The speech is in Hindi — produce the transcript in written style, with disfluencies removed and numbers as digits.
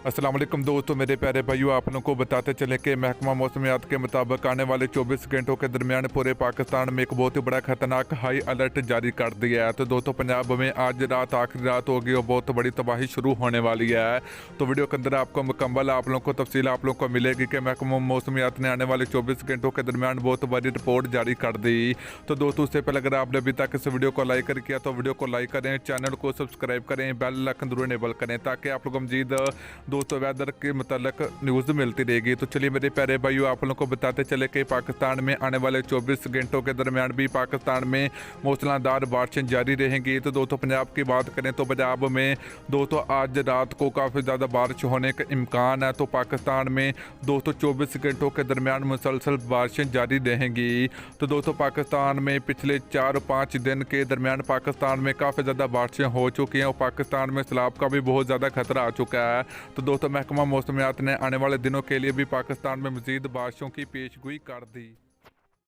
अस्सलाम वालेकुम दोस्तों, मेरे प्यारे भाइयों, आप लोगों को बताते चले कि महकमा मौसमियात के मुताबिक आने वाले 24 घंटों के दरमियान पूरे पाकिस्तान में एक बहुत ही बड़ा खतरनाक हाई अलर्ट जारी कर दिया है। तो दोस्तों, पंजाब में आज रात आखिरी रात होगी और बहुत बड़ी तबाही शुरू होने वाली है। तो वीडियो के अंदर आपको मुकम्मल आप लोगों को तफसील आप लोगों को मिलेगी कि महकमा मौसमियात ने आने वाले 24 घंटों के दरमियान बहुत बड़ी रिपोर्ट जारी कर दी। तो दोस्तों, उससे पहले अगर आपने अभी तक इस वीडियो को लाइक कर किया तो वीडियो को लाइक करें, चैनल को सब्सक्राइब करें, बेल आइकन जरूर इनेबल करें ताकि आप लोग मजीद दोस्तों वेदर के मतलब न्यूज़ मिलती रहेगी। तो चलिए मेरे प्यारे भाइयों, आप लोगों को बताते चले कि पाकिस्तान में आने वाले 24 घंटों के दरमियान भी पाकिस्तान में मूसलाधार बारिशें जारी रहेंगी। तो दोस्तों, पंजाब की बात करें तो पंजाब में दोस्तों आज रात को काफ़ी ज़्यादा बारिश होने का इम्कान है। तो पाकिस्तान में दोस्तों 24 घंटों के दरमियान मुसलसल बारिशें जारी रहेंगी। तो दोस्तों, पाकिस्तान में पिछले 4-5 दिन के दरमियान पाकिस्तान में काफ़ी ज़्यादा बारिशें हो चुकी हैं और पाकिस्तान में सैलाब का भी बहुत ज़्यादा खतरा आ चुका है। तो दोस्तों, महकमा मौसमियात ने आने वाले दिनों के लिए भी पाकिस्तान में मज़ीद बारिशों की पेशगोई कर दी।